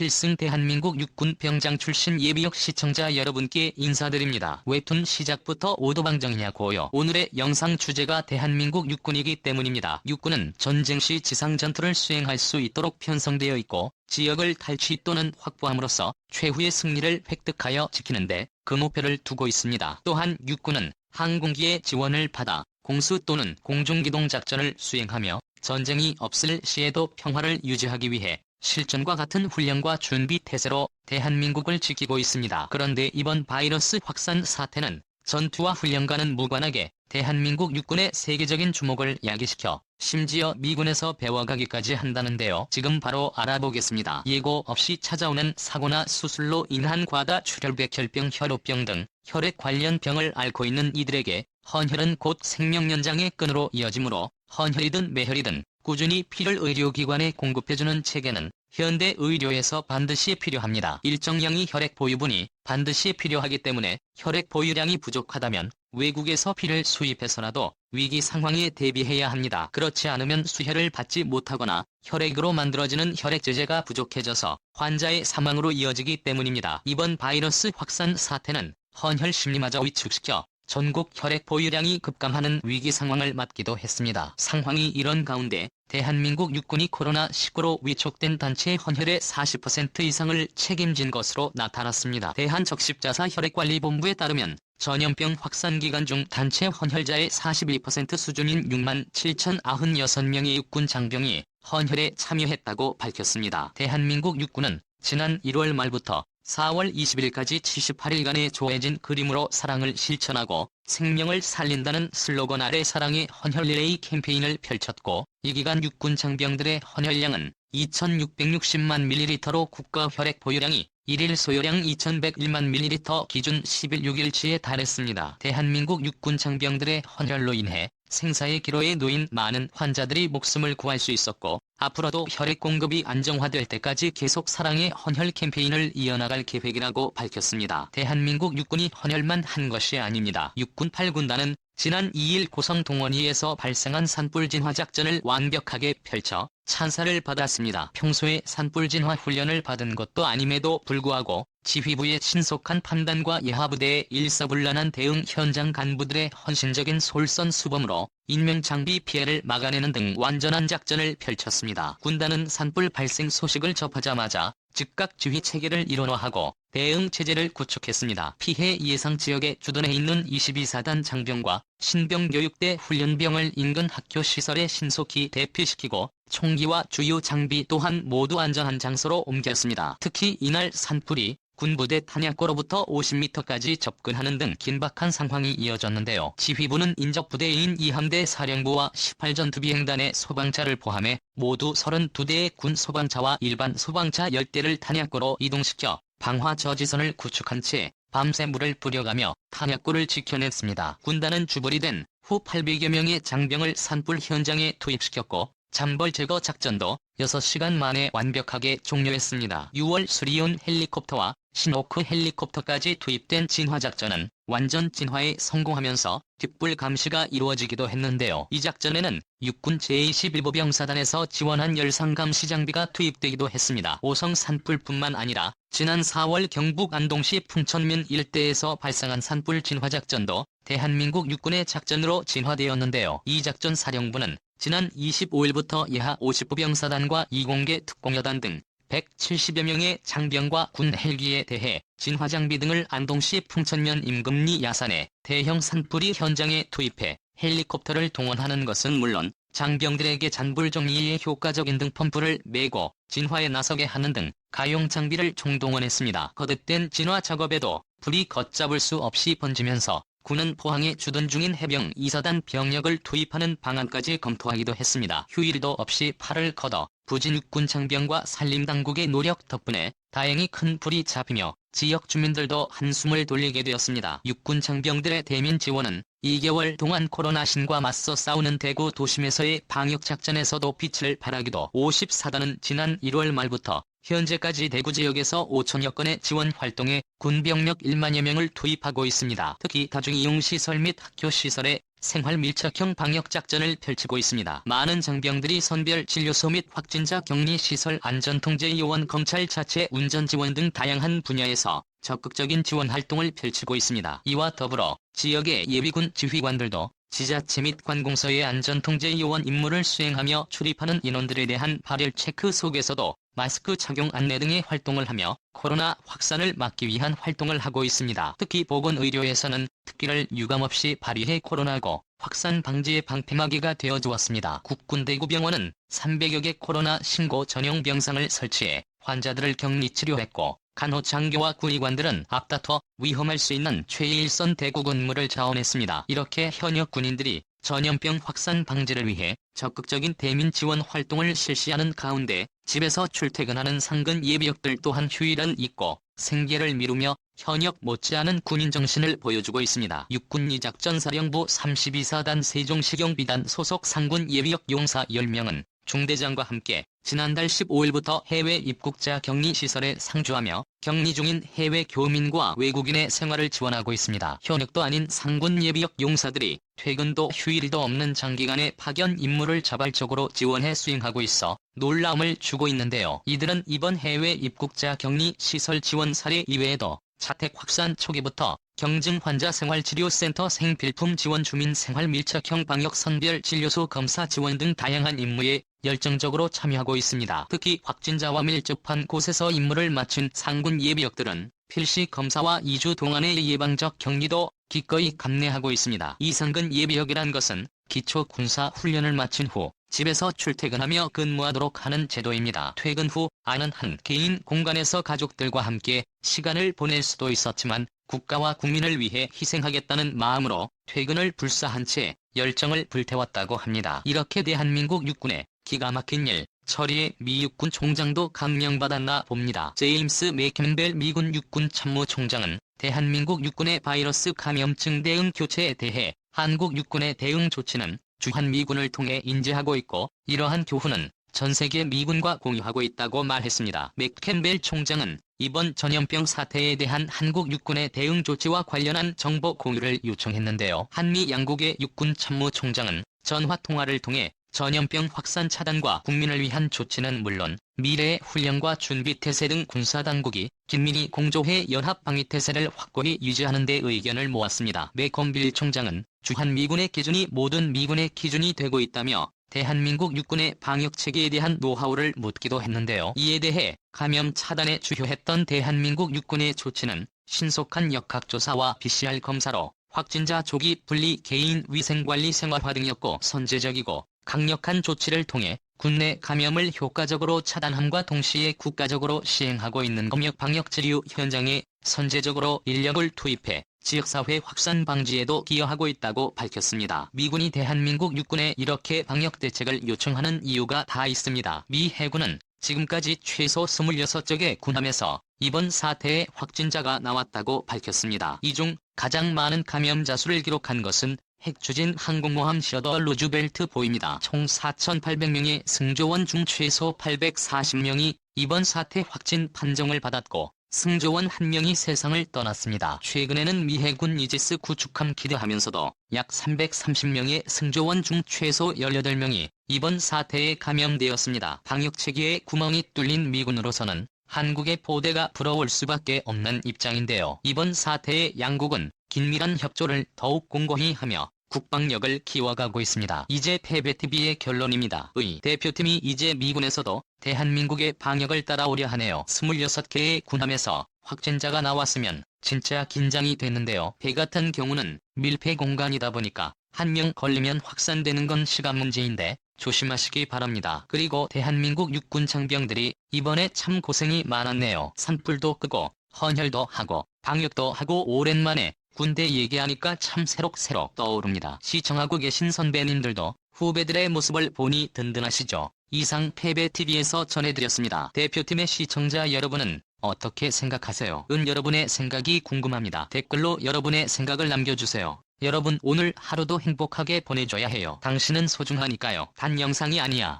필승 대한민국 육군 병장 출신 예비역 시청자 여러분께 인사드립니다. 웹툰 시작부터 오도방정이냐고요. 오늘의 영상 주제가 대한민국 육군이기 때문입니다. 육군은 전쟁 시 지상 전투를 수행할 수 있도록 편성되어 있고 지역을 탈취 또는 확보함으로써 최후의 승리를 획득하여 지키는데 그 목표를 두고 있습니다. 또한 육군은 항공기의 지원을 받아 공수 또는 공중기동 작전을 수행하며 전쟁이 없을 시에도 평화를 유지하기 위해 실전과 같은 훈련과 준비 태세로 대한민국을 지키고 있습니다. 그런데 이번 바이러스 확산 사태는 전투와 훈련과는 무관하게 대한민국 육군의 세계적인 주목을 야기시켜 심지어 미군에서 배워가기까지 한다는데요. 지금 바로 알아보겠습니다. 예고 없이 찾아오는 사고나 수술로 인한 과다 출혈백혈병, 혈우병 등 혈액 관련 병을 앓고 있는 이들에게 헌혈은 곧 생명 연장의 끈으로 이어지므로 헌혈이든 매혈이든 꾸준히 피를 의료기관에 공급해주는 체계는 현대 의료에서 반드시 필요합니다. 일정량의 혈액 보유분이 반드시 필요하기 때문에 혈액 보유량이 부족하다면 외국에서 피를 수입해서라도 위기 상황에 대비해야 합니다. 그렇지 않으면 수혈을 받지 못하거나 혈액으로 만들어지는 혈액제제가 부족해져서 환자의 사망으로 이어지기 때문입니다. 이번 바이러스 확산 사태는 헌혈 심리마저 위축시켜 전국 혈액 보유량이 급감하는 위기 상황을 맞기도 했습니다. 상황이 이런 가운데 대한민국 육군이 코로나19로 위촉된 단체의 헌혈의 40% 이상을 책임진 것으로 나타났습니다. 대한적십자사 혈액관리본부에 따르면 전염병 확산 기간 중 단체 헌혈자의 42% 수준인 67,096명의 육군 장병이 헌혈에 참여했다고 밝혔습니다. 대한민국 육군은 지난 1월 말부터 4월 20일까지 78일간의 조해진 그림으로 사랑을 실천하고 생명을 살린다는 슬로건 아래 사랑의 헌혈 리레이 캠페인을 펼쳤고 이 기간 육군 장병들의 헌혈량은 2660만 ml로 국가 혈액 보유량이 1일 소요량 2101만 ml 기준 10일 6일치에 달했습니다. 대한민국 육군 장병들의 헌혈로 인해 생사의 기로에 놓인 많은 환자들이 목숨을 구할 수 있었고 앞으로도 혈액 공급이 안정화될 때까지 계속 사랑의 헌혈 캠페인을 이어나갈 계획이라고 밝혔습니다. 대한민국 육군이 헌혈만 한 것이 아닙니다. 육군 8군단은 지난 2일 고성 동원리에서 발생한 산불 진화 작전을 완벽하게 펼쳐 찬사를 받았습니다. 평소에 산불 진화 훈련을 받은 것도 아님에도 불구하고 지휘부의 신속한 판단과 예하부대의 일사불란한 대응, 현장 간부들의 헌신적인 솔선수범으로 인명장비 피해를 막아내는 등 완전한 작전을 펼쳤습니다. 군단은 산불 발생 소식을 접하자마자 즉각 지휘 체계를 일원화하고 대응 체제를 구축했습니다. 피해 예상 지역에 주둔해 있는 22사단 장병과 신병교육대 훈련병을 인근 학교 시설에 신속히 대피시키고 총기와 주요 장비 또한 모두 안전한 장소로 옮겼습니다. 특히 이날 산불이 군부대 탄약고로부터 50m까지 접근하는 등 긴박한 상황이 이어졌는데요. 지휘부는 인적부대인 2함대 사령부와 18전투비행단의 소방차를 포함해 모두 32대의 군 소방차와 일반 소방차 10대를 탄약고로 이동시켜 방화 저지선을 구축한 채 밤새 물을 뿌려가며 탄약고를 지켜냈습니다. 군단은 주불이 된 후 800여 명의 장병을 산불 현장에 투입시켰고 잠벌 제거 작전도 6시간 만에 완벽하게 종료했습니다. 6월 수리온 헬리콥터와 신호크 헬리콥터까지 투입된 진화작전은 완전 진화에 성공하면서 뒷불 감시가 이루어지기도 했는데요. 이 작전에는 육군 제21보병사단에서 지원한 열상 감시 장비가 투입되기도 했습니다. 오성 산불뿐만 아니라 지난 4월 경북 안동시 풍천면 일대에서 발생한 산불 진화작전도 대한민국 육군의 작전으로 진화되었는데요. 이 작전 사령부는 지난 25일부터 예하 50보병사단과 이공계 특공여단 등 170여 명의 장병과 군 헬기에 대해 진화장비 등을 안동시 풍천면 임금리 야산에 대형 산불이 현장에 투입해 헬리콥터를 동원하는 것은 물론 장병들에게 잔불 정리에 효과적인 등펌프를 메고 진화에 나서게 하는 등 가용 장비를 총동원했습니다. 거듭된 진화 작업에도 불이 걷잡을 수 없이 번지면서 군은 포항에 주둔 중인 해병 2사단 병력을 투입하는 방안까지 검토하기도 했습니다. 휴일도 없이 팔을 걷어 부진 육군 장병과 산림당국의 노력 덕분에 다행히 큰 불이 잡히며 지역 주민들도 한숨을 돌리게 되었습니다. 육군 장병들의 대면 지원은 2개월 동안 코로나19과 맞서 싸우는 대구 도심에서의 방역작전에서도 빛을 발하기도 54단은 지난 1월 말부터 현재까지 대구 지역에서 5천여 건의 지원 활동에 군병력 1만여 명을 투입하고 있습니다. 특히 다중이용시설 및 학교시설에 생활 밀착형 방역작전을 펼치고 있습니다. 많은 장병들이 선별진료소 및 확진자 격리시설 안전통제 요원 검찰 자체 운전 지원 등 다양한 분야에서 적극적인 지원 활동을 펼치고 있습니다. 이와 더불어 지역의 예비군 지휘관들도 지자체 및 관공서의 안전통제 요원 임무를 수행하며 출입하는 인원들에 대한 발열 체크 속에서도 마스크 착용 안내 등의 활동을 하며 코로나 확산을 막기 위한 활동을 하고 있습니다. 특히 보건의료에서는 특기를 유감없이 발휘해 코로나19 확산 방지의 방패막이가 되어주었습니다. 국군대구병원은 300여 개 코로나 신고 전용 병상을 설치해 환자들을 격리 치료했고, 간호장교와 구의관들은 앞다퉈 위험할 수 있는 최일선 대구 근무를 자원했습니다. 이렇게 현역 군인들이 전염병 확산 방지를 위해 적극적인 대민 지원 활동을 실시하는 가운데 집에서 출퇴근하는 상근 예비역들 또한 휴일은 잊고 생계를 미루며 현역 못지않은 군인 정신을 보여주고 있습니다. 육군이작전사령부 32사단 세종시경비단 소속 상군 예비역 용사 10명은 중대장과 함께 지난달 15일부터 해외 입국자 격리시설에 상주하며 격리 중인 해외 교민과 외국인의 생활을 지원하고 있습니다. 현역도 아닌 상군 예비역 용사들이 퇴근도 휴일도 없는 장기간의 파견 임무를 자발적으로 지원해 수행하고 있어 놀라움을 주고 있는데요. 이들은 이번 해외 입국자 격리 시설 지원 사례 이외에도 자택 확산 초기부터 경증 환자 생활치료센터 생필품 지원 주민 생활 밀착형 방역 선별 진료소 검사 지원 등 다양한 임무에 열정적으로 참여하고 있습니다. 특히 확진자와 밀접한 곳에서 임무를 마친 상군 예비역들은 필시 검사와 2주 동안의 예방적 격리도 기꺼이 감내하고 있습니다. 이 상근 예비역이란 것은 기초 군사 훈련을 마친 후 집에서 출퇴근하며 근무하도록 하는 제도입니다. 퇴근 후 아는 한 개인 공간에서 가족들과 함께 시간을 보낼 수도 있었지만 국가와 국민을 위해 희생하겠다는 마음으로 퇴근을 불사한 채 열정을 불태웠다고 합니다. 이렇게 대한민국 육군의 기가 막힌 일 처리에 미 육군 총장도 감명받았나 봅니다. 제임스 맥캠벨 미군 육군 참모총장은 대한민국 육군의 바이러스 감염증 대응 교체에 대해 한국 육군의 대응 조치는 주한미군을 통해 인지하고 있고 이러한 교훈은 전 세계 미군과 공유하고 있다고 말했습니다. 맥캠벨 총장은 이번 전염병 사태에 대한 한국 육군의 대응 조치와 관련한 정보 공유를 요청했는데요. 한미 양국의 육군 참모총장은 전화 통화를 통해 전염병 확산 차단과 국민을 위한 조치는 물론 미래의 훈련과 준비태세 등 군사당국이 긴밀히 공조해 연합방위태세를 확고히 유지하는 데 의견을 모았습니다. 맥컴빌 총장은 주한미군의 기준이 모든 미군의 기준이 되고 있다며 대한민국 육군의 방역체계에 대한 노하우를 묻기도 했는데요. 이에 대해 감염 차단에 주효했던 대한민국 육군의 조치는 신속한 역학조사와 PCR 검사로 확진자 조기 분리 개인 위생관리 생활화 등이었고 선제적이고 강력한 조치를 통해 국내 감염을 효과적으로 차단함과 동시에 국가적으로 시행하고 있는 검역 방역 진료 현장에 선제적으로 인력을 투입해 지역사회 확산 방지에도 기여하고 있다고 밝혔습니다. 미군이 대한민국 육군에 이렇게 방역 대책을 요청하는 이유가 다 있습니다. 미 해군은 지금까지 최소 26척의 군함에서 이번 사태에 확진자가 나왔다고 밝혔습니다. 이 중 가장 많은 감염자 수를 기록한 것은 핵추진 항공모함 셔더 루즈벨트 보입니다. 총 4,800명의 승조원 중 최소 840명이 이번 사태 확진 판정을 받았고 승조원 1명이 세상을 떠났습니다. 최근에는 미 해군 이지스 구축함 기대하면서도 약 330명의 승조원 중 최소 18명이 이번 사태에 감염되었습니다. 방역체계에 구멍이 뚫린 미군으로서는 한국의 포대가 부러울 수밖에 없는 입장인데요. 이번 사태에 양국은 긴밀한 협조를 더욱 공고히 하며 국방력을 키워가고 있습니다. 이제 패배TV의 결론입니다. 의 대표팀이 이제 미군에서도 대한민국의 방역을 따라오려 하네요. 26개의 군함에서 확진자가 나왔으면 진짜 긴장이 됐는데요. 배 같은 경우는 밀폐 공간이다 보니까 한 명 걸리면 확산되는 건 시간 문제인데 조심하시기 바랍니다. 그리고 대한민국 육군 장병들이 이번에 참 고생이 많았네요. 산불도 끄고 헌혈도 하고 방역도 하고 오랜만에 군대 얘기하니까 참 새록새록 떠오릅니다. 시청하고 계신 선배님들도 후배들의 모습을 보니 든든하시죠? 이상 패배TV에서 전해드렸습니다. 대표팀의 시청자 여러분은 어떻게 생각하세요? 여러분의 생각이 궁금합니다. 댓글로 여러분의 생각을 남겨주세요. 여러분 오늘 하루도 행복하게 보내줘야 해요. 당신은 소중하니까요. 단 영상이 아니야.